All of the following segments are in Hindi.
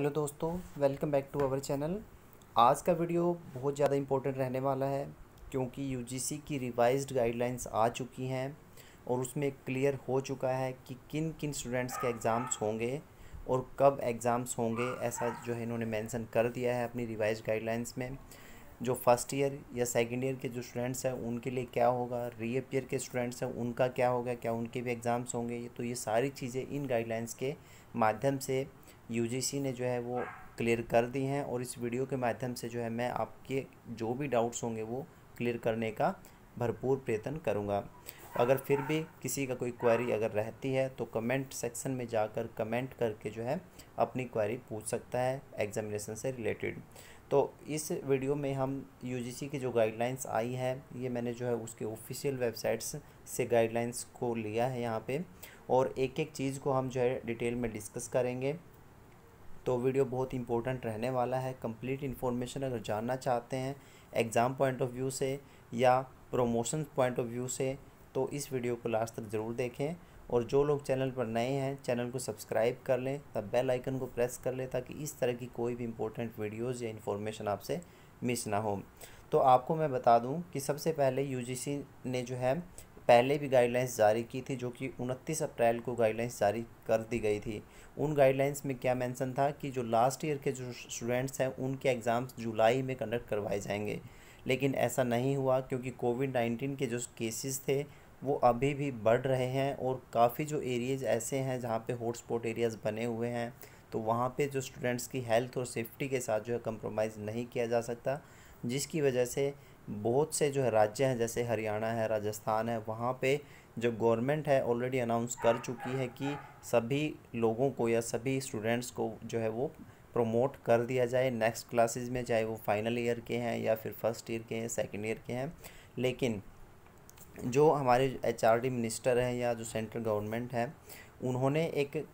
हेलो दोस्तों, welcome back to our channel. आज का वीडियो बहुत ज़्यादा इम्पोर्टेंट रहने वाला है क्योंकि यूजीसी की रिवाइज्ड गाइडलाइंस आ चुकी हैं और उसमें क्लियर हो चुका है कि किन किन स्टूडेंट्स के एग्ज़ाम्स होंगे और कब एग्ज़ाम्स होंगे। ऐसा जो है इन्होंने मेंशन कर दिया है अपनी रिवाइज्ड गाइडलाइंस में। जो फर्स्ट ईयर या सेकंड ईयर के जो स्टूडेंट्स हैं उनके लिए क्या होगा, रीअपियर के स्टूडेंट्स हैं उनका क्या होगा, क्या उनके भी एग्ज़ाम्स होंगे। तो ये सारी चीज़ें इन गाइडलाइंस के माध्यम से यूजीसी ने जो है वो क्लियर कर दी हैं और इस वीडियो के माध्यम से जो है मैं आपके जो भी डाउट्स होंगे वो क्लियर करने का भरपूर प्रयत्न करूँगा। अगर फिर भी किसी का कोई क्वेरी अगर रहती है तो कमेंट सेक्शन में जाकर कमेंट करके जो है अपनी क्वेरी पूछ सकता है एग्जामिनेशन से रिलेटेड। तो इस वीडियो में हम यूजीसी की जो गाइडलाइंस आई है ये मैंने जो है उसके ऑफिशियल वेबसाइट्स से गाइडलाइंस को लिया है यहाँ पे, और एक एक चीज़ को हम जो है डिटेल में डिस्कस करेंगे। तो वीडियो बहुत इंपॉर्टेंट रहने वाला है। कंप्लीट इन्फॉर्मेशन अगर जानना चाहते हैं एग्ज़ाम पॉइंट ऑफ व्यू से या प्रमोशन पॉइंट ऑफ व्यू से तो इस वीडियो को लास्ट तक ज़रूर देखें। और जो लोग चैनल पर नए हैं चैनल को सब्सक्राइब कर लें, तब बेल आइकन को प्रेस कर लें ताकि इस तरह की कोई भी इंपॉर्टेंट वीडियोज़ या इन्फॉर्मेशन आपसे मिस ना हो। तो आपको मैं बता दूं कि सबसे पहले यूजीसी ने जो है पहले भी गाइडलाइंस जारी की थी जो कि 29 अप्रैल को गाइडलाइंस जारी कर दी गई थी। उन गाइडलाइंस में क्या मेंशन था कि जो लास्ट ईयर के जो स्टूडेंट्स हैं उनके एग्ज़ाम्स जुलाई में कंडक्ट करवाए जाएंगे, लेकिन ऐसा नहीं हुआ क्योंकि कोविड-19 के जो केसेस थे वो अभी भी बढ़ रहे हैं और काफ़ी जो एरियाज़ ऐसे हैं जहाँ पे हॉटस्पॉट एरियाज़ बने हुए हैं तो वहाँ पे जो स्टूडेंट्स की हेल्थ और सेफ्टी के साथ जो है कंप्रोमाइज़ नहीं किया जा सकता, जिसकी वजह से बहुत से जो है राज्य हैं जैसे हरियाणा है, राजस्थान है, वहाँ पे जो गवर्नमेंट है ऑलरेडी अनाउंस कर चुकी है कि सभी लोगों को या सभी स्टूडेंट्स को जो है वो प्रमोट कर दिया जाए नेक्स्ट क्लासेस में, चाहे वो फाइनल ईयर के हैं या फिर फर्स्ट ईयर के हैं, सेकेंड ईयर के हैं। लेकिन जो हमारे एचआरडी मिनिस्टर हैं या जो सेंट्रल गवर्नमेंट है उन्होंने एक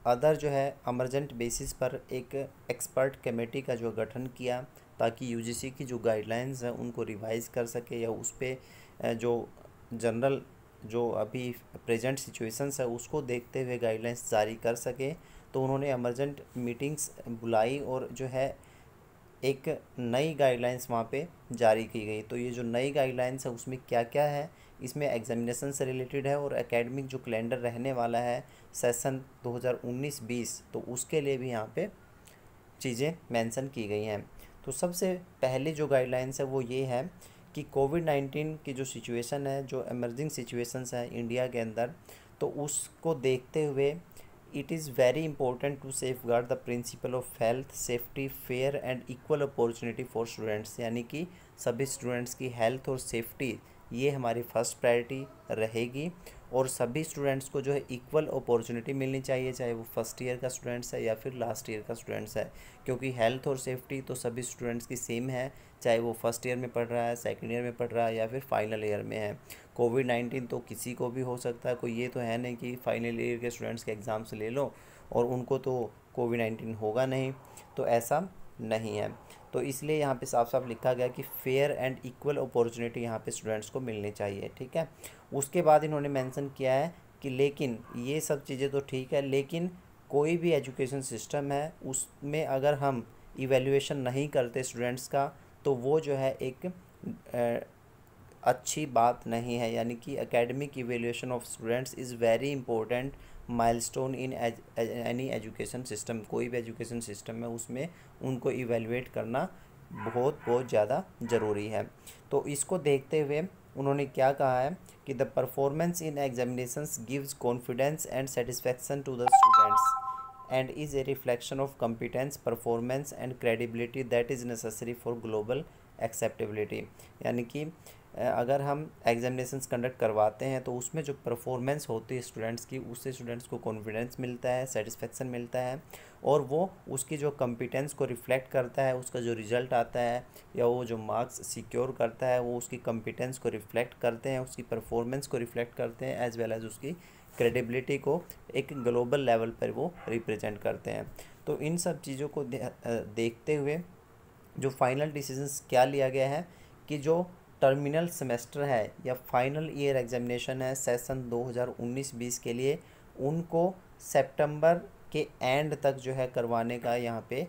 अदर जो है अमरजेंट बेसिस पर एक एक्सपर्ट कमेटी का जो गठन किया ताकि यूजीसी की जो गाइडलाइंस हैं उनको रिवाइज़ कर सके या उस पर जो जनरल जो अभी प्रेजेंट सिचुएशंस है उसको देखते हुए गाइडलाइंस जारी कर सके। तो उन्होंने अमरजेंट मीटिंग्स बुलाई और जो है एक नई गाइडलाइंस वहाँ पे जारी की गई। तो ये जो नई गाइडलाइंस है उसमें क्या क्या है, इसमें एग्जामिनेशन से रिलेटेड है और एकेडमिक जो कैलेंडर रहने वाला है सेशन 2019-20 तो उसके लिए भी यहाँ पे चीज़ें मेंशन की गई हैं। तो सबसे पहले जो गाइडलाइंस है वो ये है कि कोविड-19 की जो सिचुएशन है, जो एमर्जिंग सिचुएशंस है इंडिया के अंदर, तो उसको देखते हुए it is very important to safeguard the principle of health safety fair and equal opportunity for students, यानी कि सभी स्टूडेंट्स की हेल्थ और सेफ्टी ये हमारी फर्स्ट प्रायोरिटी रहेगी और सभी स्टूडेंट्स को जो है इक्वल अपॉर्चुनिटी मिलनी चाहिए, चाहे वो फर्स्ट ईयर का स्टूडेंट्स है या फिर लास्ट ईयर का स्टूडेंट्स है, क्योंकि हेल्थ और सेफ्टी तो सभी स्टूडेंट्स की सेम है, चाहे वो फर्स्ट ईयर में पढ़ रहा है, सेकेंड ईयर में पढ़ रहा है या फिर फाइनल ईयर में है। कोविड-19 तो किसी को भी हो सकता है, कोई ये तो है नहीं कि फाइनल ईयर के स्टूडेंट्स के एग्ज़ाम्स ले लो और उनको तो कोविड-19 होगा नहीं, तो ऐसा नहीं है। तो इसलिए यहाँ पे साफ साफ लिखा गया कि फेयर एंड इक्वल अपॉर्चुनिटी यहाँ पे स्टूडेंट्स को मिलनी चाहिए, ठीक है। उसके बाद इन्होंने मेंशन किया है कि लेकिन ये सब चीज़ें तो ठीक है, लेकिन कोई भी एजुकेशन सिस्टम है उसमें अगर हम इवैल्यूएशन नहीं करते स्टूडेंट्स का तो वो जो है एक अच्छी बात नहीं है, यानी कि academic evaluation of students is very important milestone in any education system. कोई भी एजुकेशन सिस्टम है उसमें उनको इवैल्यूएट करना बहुत बहुत ज़्यादा ज़रूरी है। तो इसको देखते हुए उन्होंने क्या कहा है कि the performance in examinations gives confidence and satisfaction to the students and is a reflection of competence performance and credibility that is necessary for global acceptability. यानी कि अगर हम एग्जामिनेशंस कंडक्ट करवाते हैं तो उसमें जो परफॉर्मेंस होती है स्टूडेंट्स की उससे स्टूडेंट्स को कॉन्फिडेंस मिलता है, सेटिस्फेक्शन मिलता है और वो उसकी जो कंपिटेंस को रिफ्लेक्ट करता है, उसका जो रिज़ल्ट आता है या वो जो मार्क्स सिक्योर करता है वो उसकी कंपिटेंस को रिफ्लेक्ट करते हैं, उसकी परफॉर्मेंस को रिफ्लेक्ट करते हैं, एज वेल एज उसकी क्रेडिबिलिटी को एक ग्लोबल लेवल पर वो रिप्रेजेंट करते हैं। तो इन सब चीज़ों को देखते हुए जो फाइनल डिसीजंस क्या लिया गया है कि जो टर्मिनल सेमेस्टर है या फाइनल ईयर एग्जामिनेशन है सेशन 2019-20 के लिए, उनको सितंबर के एंड तक जो है करवाने का यहाँ पे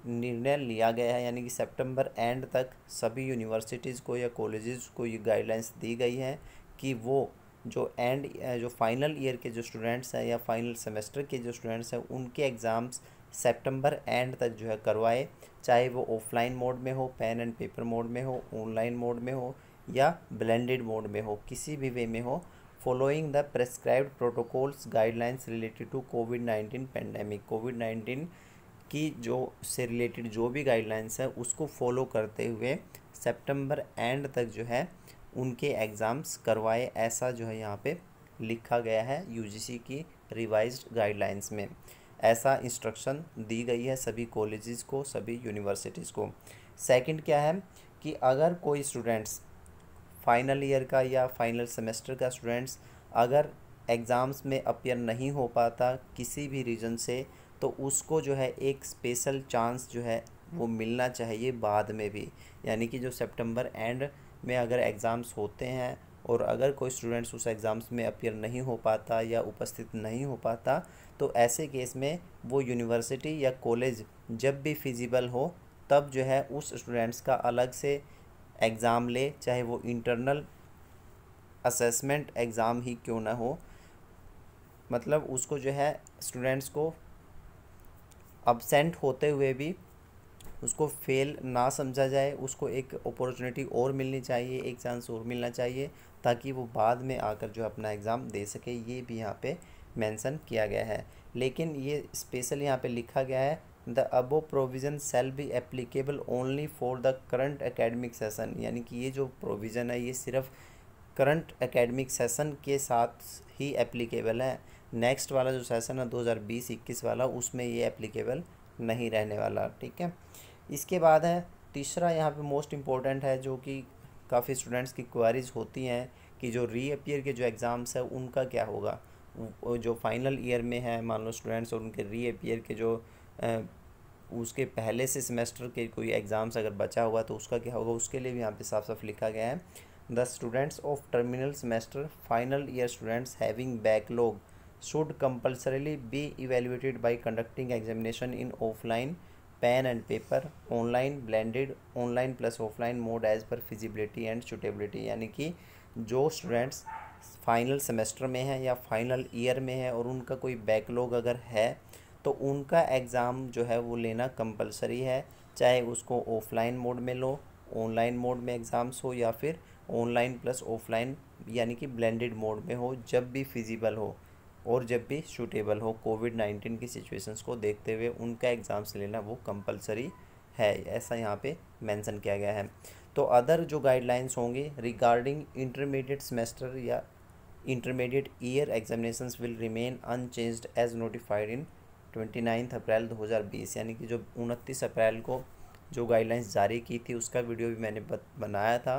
निर्णय लिया गया है। यानी कि सितंबर एंड तक सभी यूनिवर्सिटीज़ को या कॉलेजेस को ये गाइडलाइंस दी गई है कि वो जो फाइनल ईयर के जो स्टूडेंट्स हैं या फाइनल सेमेस्टर के जो स्टूडेंट्स हैं उनके एग्ज़ाम्स सितंबर एंड तक जो है करवाए, चाहे वो ऑफलाइन मोड में हो, पेन एंड पेपर मोड में हो, ऑनलाइन मोड में हो या ब्लेंडेड मोड में हो, किसी भी वे में हो, following the prescribed protocols guidelines related to कोविड-19 पेंडेमिक। कोविड-19 की जो से रिलेटेड जो भी गाइडलाइंस है उसको फॉलो करते हुए सितंबर एंड तक जो है उनके एग्ज़ाम्स करवाए, ऐसा जो है यहाँ पे लिखा गया है यूजीसी की रिवाइज्ड गाइडलाइंस में। ऐसा इंस्ट्रक्शन दी गई है सभी कॉलेजेस को, सभी यूनिवर्सिटीज़ को। सेकंड क्या है कि अगर कोई स्टूडेंट्स फाइनल ईयर का या फाइनल सेमेस्टर का स्टूडेंट्स अगर एग्ज़ाम्स में अपीयर नहीं हो पाता किसी भी रीज़न से, तो उसको जो है एक स्पेशल चांस जो है वो मिलना चाहिए बाद में भी। यानी कि जो सितंबर एंड में अगर एग्ज़ाम्स होते हैं और अगर कोई स्टूडेंट्स उस एग्ज़ाम्स में अपीयर नहीं हो पाता या उपस्थित नहीं हो पाता, तो ऐसे केस में वो यूनिवर्सिटी या कॉलेज जब भी फिजिबल हो तब जो है उस स्टूडेंट्स का अलग से एग्ज़ाम ले, चाहे वो इंटरनल असेसमेंट एग्ज़ाम ही क्यों ना हो। मतलब उसको जो है स्टूडेंट्स को अब्सेंट होते हुए भी उसको फेल ना समझा जाए, उसको एक अपॉर्चुनिटी और मिलनी चाहिए, एक चांस और मिलना चाहिए ताकि वो बाद में आकर जो अपना एग्ज़ाम दे सके। ये भी यहाँ पे मेंशन किया गया है। लेकिन ये स्पेशल यहाँ पे लिखा गया है the above provision shall be applicable only for the current academic session. यानी कि ये जो प्रोविज़न है ये सिर्फ करंट एकेडमिक सेशन के साथ ही एप्लीकेबल है। नेक्स्ट वाला जो सेशन है 2020-21 वाला, उसमें ये एप्लीकेबल नहीं रहने वाला। ठीक है। इसके बाद है तीसरा, यहाँ पे मोस्ट इम्पोर्टेंट है, जो कि काफ़ी स्टूडेंट्स की क्वेरीज होती हैं कि जो रीअपियर के जो एग्ज़ाम्स है उनका क्या होगा। जो फाइनल ईयर में है मान लो स्टूडेंट्स और उनके रीअपियर के जो उसके पहले से सेमेस्टर के कोई एग्ज़ाम्स अगर बचा हुआ तो उसका क्या होगा, उसके लिए भी यहाँ पे साफ साफ लिखा गया है the students of terminal semester final year students having backlog should compulsorily be evaluated by conducting examination in offline pen and paper, online blended, online plus offline mode as per feasibility and suitability। यानी कि जो स्टूडेंट्स फाइनल सेमेस्टर में है या फाइनल ईयर में है और उनका कोई बैकलॉग अगर है तो उनका एग्ज़ाम जो है वो लेना कंपलसरी है, चाहे उसको ऑफलाइन मोड में लो, ऑनलाइन मोड में एग्ज़ाम्स हो या फिर ऑनलाइन प्लस ऑफलाइन यानी कि ब्लेंडेड मोड में हो, जब भी फिजिबल हो और जब भी सूटेबल हो। कोविड-19 की सिचुएशंस को देखते हुए उनका एग्ज़ाम्स लेना वो कंपलसरी है, ऐसा यहाँ पे मेंशन किया गया है। तो अदर जो गाइडलाइंस होंगे रिगार्डिंग इंटरमीडिएट सेमेस्टर या intermediate year examinations will remain unchanged as notified in 29 April 2020। यानी कि जो 29 अप्रैल को जो गाइडलाइंस जारी की थी उसका वीडियो भी मैंने बनाया था,